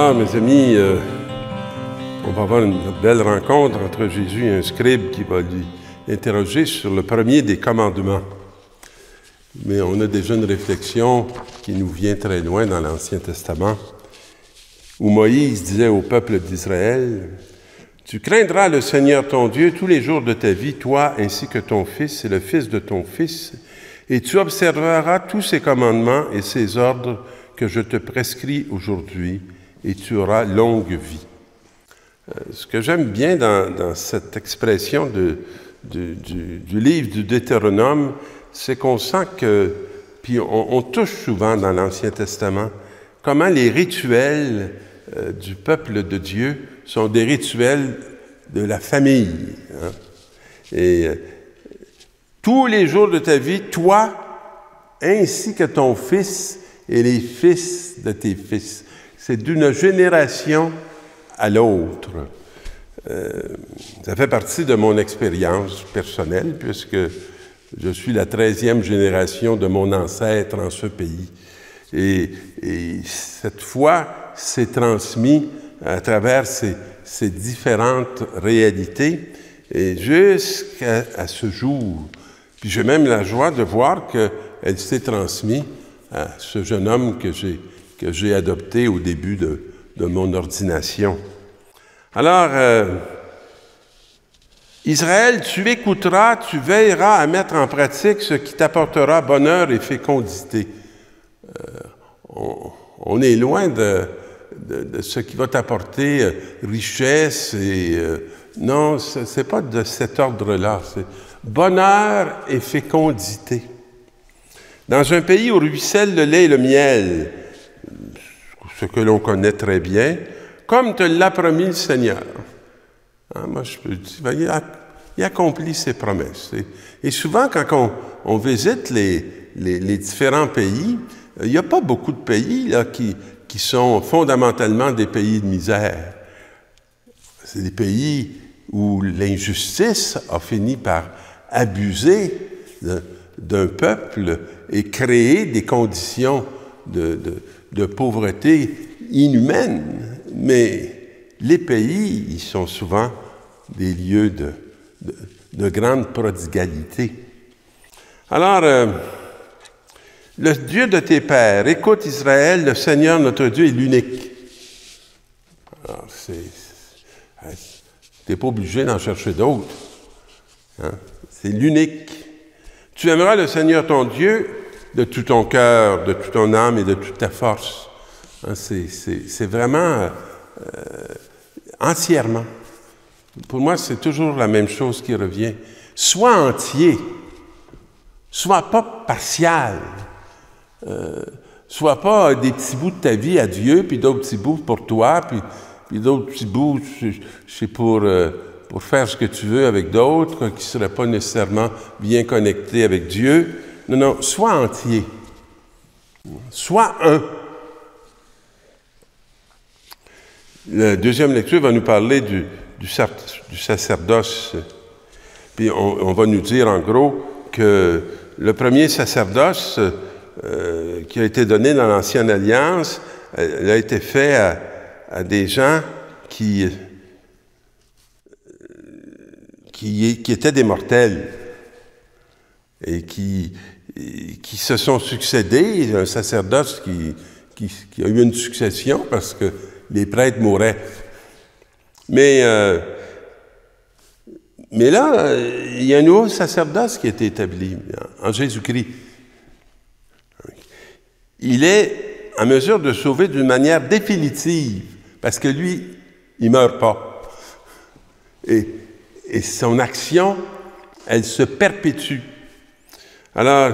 Alors, mes amis, on va avoir une belle rencontre entre Jésus et un scribe qui va lui interroger sur le premier des commandements. Mais on a déjà une réflexion qui nous vient très loin dans l'Ancien Testament, où Moïse disait au peuple d'Israël, « Tu craindras le Seigneur ton Dieu tous les jours de ta vie, toi ainsi que ton fils et le fils de ton fils, et tu observeras tous ses commandements et ses ordres que je te prescris aujourd'hui, et tu auras longue vie. » Ce que j'aime bien dans cette expression du livre du Deutéronome, c'est qu'on sent que, puis on touche souvent dans l'Ancien Testament, comment les rituels du peuple de Dieu sont des rituels de la famille. Hein? Et tous les jours de ta vie, toi, ainsi que ton fils et les fils de tes fils. C'est d'une génération à l'autre. Ça fait partie de mon expérience personnelle, puisque je suis la 13e génération de mon ancêtre en ce pays. Et cette foi s'est transmise à travers ces différentes réalités, et jusqu'à ce jour. Puis j'ai même la joie de voir qu'elle s'est transmise à ce jeune homme que j'ai adopté au début de mon ordination. Alors, Israël, tu écouteras, tu veilleras à mettre en pratique ce qui t'apportera bonheur et fécondité. On est loin de ce qui va t'apporter richesse et... non, c'est pas de cet ordre-là. C'est bonheur et fécondité. Dans un pays où ruisselle le lait et le miel, ce que l'on connaît très bien, comme te l'a promis le Seigneur. Hein, moi, je peux dire, il accomplit ses promesses. Et souvent, quand on visite les différents pays, il n'y a pas beaucoup de pays là, qui sont fondamentalement des pays de misère. C'est des pays où l'injustice a fini par abuser d'un peuple et créer des conditions de pauvreté inhumaine. Mais les pays, ils sont souvent des lieux de grande prodigalité. Alors, le Dieu de tes pères, écoute Israël, le Seigneur notre Dieu est l'unique. Alors, t'es pas obligé d'en chercher d'autres. Hein? C'est l'unique. Tu aimeras le Seigneur ton Dieu de tout ton cœur, de toute ton âme et de toute ta force. Hein? C'est vraiment entièrement. Pour moi, c'est toujours la même chose qui revient. Sois entier. Sois pas partial. Sois pas des petits bouts de ta vie à Dieu, puis d'autres petits bouts pour toi, puis d'autres petits bouts, c'est pour faire ce que tu veux avec d'autres, qui ne seraient pas nécessairement bien connectés avec Dieu. Non, non, sois entier. Sois un. La deuxième lecture va nous parler du sacerdoce. Puis on va nous dire en gros que le premier sacerdoce qui a été donné dans l'Ancienne Alliance, il a été fait à des gens qui étaient des mortels et qui se sont succédés. Un sacerdoce qui a eu une succession parce que les prêtres mouraient. Mais là, il y a un nouveau sacerdoce qui a été établi en Jésus-Christ. Il est en mesure de sauver d'une manière définitive, parce que lui, il ne meurt pas. Et son action, elle se perpétue. Alors,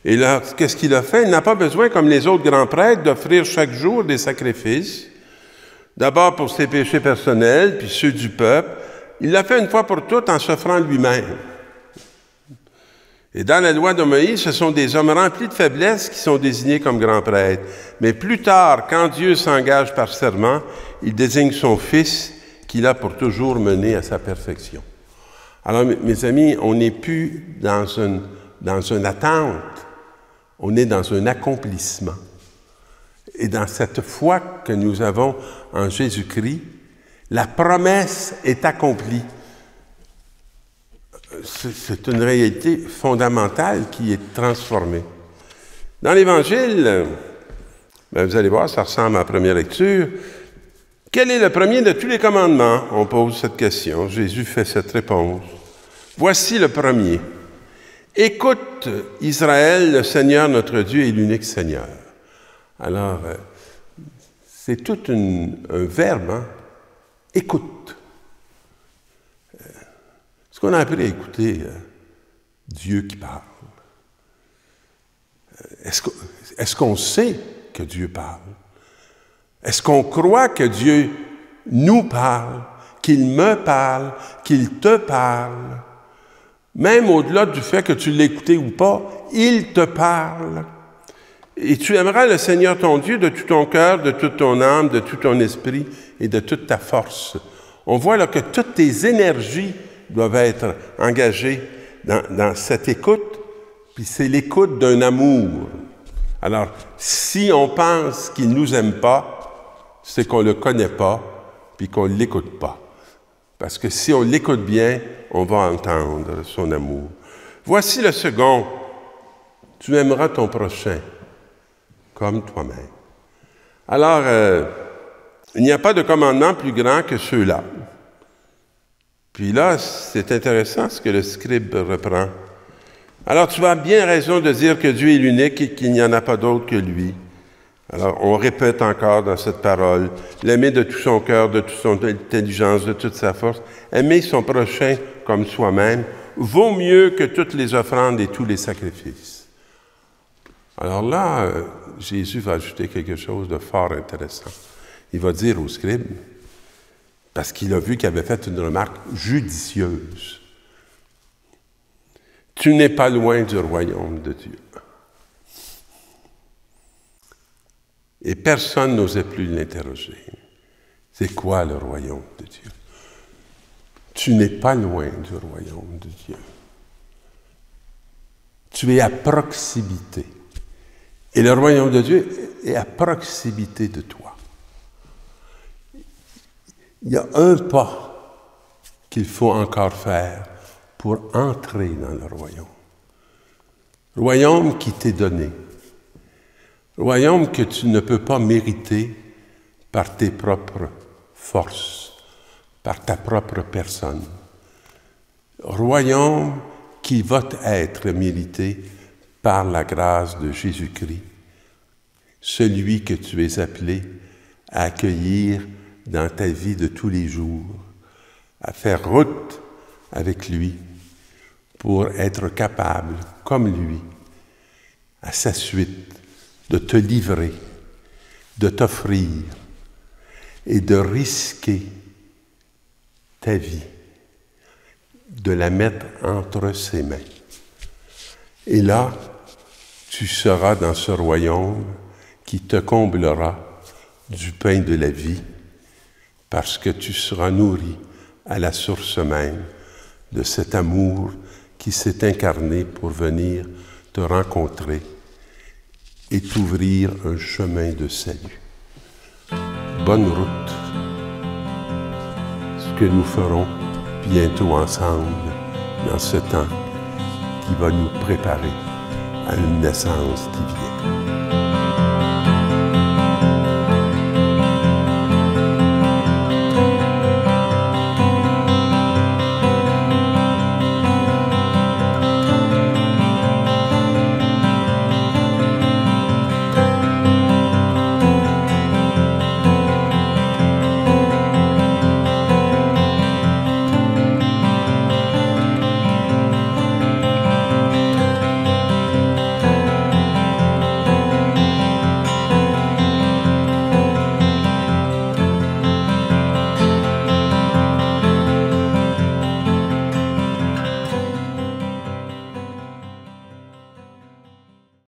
et là, qu'est-ce qu'il a fait? Il n'a pas besoin, comme les autres grands prêtres, d'offrir chaque jour des sacrifices. D'abord pour ses péchés personnels, puis ceux du peuple. Il l'a fait une fois pour toutes en s'offrant lui-même. Et dans la loi de Moïse, ce sont des hommes remplis de faiblesse qui sont désignés comme grands prêtres. Mais plus tard, quand Dieu s'engage par serment, il désigne son Fils qu'il a pour toujours mené à sa perfection. Alors, mes amis, on n'est plus dans une attente, on est dans un accomplissement. Et dans cette foi que nous avons en Jésus-Christ, la promesse est accomplie. C'est une réalité fondamentale qui est transformée. Dans l'Évangile, vous allez voir, ça ressemble à la première lecture. Quel est le premier de tous les commandements? On pose cette question. Jésus fait cette réponse. Voici le premier. Écoute, Israël, le Seigneur notre Dieu est l'unique Seigneur. Alors, c'est tout un verbe, hein? Écoute. Est-ce qu'on a appris à écouter Dieu qui parle? Est-ce qu'on sait que Dieu parle? Est-ce qu'on croit que Dieu nous parle, qu'il me parle, qu'il te parle? Même au-delà du fait que tu l'aies écouté ou pas, il te parle. Et tu aimeras le Seigneur ton Dieu de tout ton cœur, de toute ton âme, de tout ton esprit et de toute ta force. On voit là que toutes tes énergies doivent être engagées dans cette écoute, puis c'est l'écoute d'un amour. Alors, si on pense qu'il ne nous aime pas, c'est qu'on ne le connaît pas, puis qu'on ne l'écoute pas. Parce que si on l'écoute bien, on va entendre son amour. Voici le second. Tu aimeras ton prochain comme toi-même. Alors, il n'y a pas de commandement plus grand que ceux-là. Puis là, c'est intéressant ce que le scribe reprend. Alors, tu as bien raison de dire que Dieu est l'unique et qu'il n'y en a pas d'autre que lui. Alors, on répète encore dans cette parole, l'aimer de tout son cœur, de toute son intelligence, de toute sa force, aimer son prochain comme soi-même, vaut mieux que toutes les offrandes et tous les sacrifices. Alors là, Jésus va ajouter quelque chose de fort intéressant. Il va dire au scribe, parce qu'il a vu qu'il avait fait une remarque judicieuse, « Tu n'es pas loin du royaume de Dieu. » Et personne n'osait plus l'interroger. C'est quoi le royaume de Dieu? Tu n'es pas loin du royaume de Dieu. Tu es à proximité. Et le royaume de Dieu est à proximité de toi. Il y a un pas qu'il faut encore faire pour entrer dans le royaume. Royaume qui t'est donné. Royaume que tu ne peux pas mériter par tes propres forces, par ta propre personne. Royaume qui va être mérité par la grâce de Jésus-Christ, celui que tu es appelé à accueillir dans ta vie de tous les jours, à faire route avec lui pour être capable, comme lui, à sa suite, de te livrer, de t'offrir et de risquer ta vie, de la mettre entre ses mains. Et là, tu seras dans ce royaume qui te comblera du pain de la vie, parce que tu seras nourri à la source même de cet amour qui s'est incarné pour venir te rencontrer et t'ouvrir un chemin de salut. Bonne route, ce que nous ferons bientôt ensemble dans ce temps qui va nous préparer à une naissance qui vient.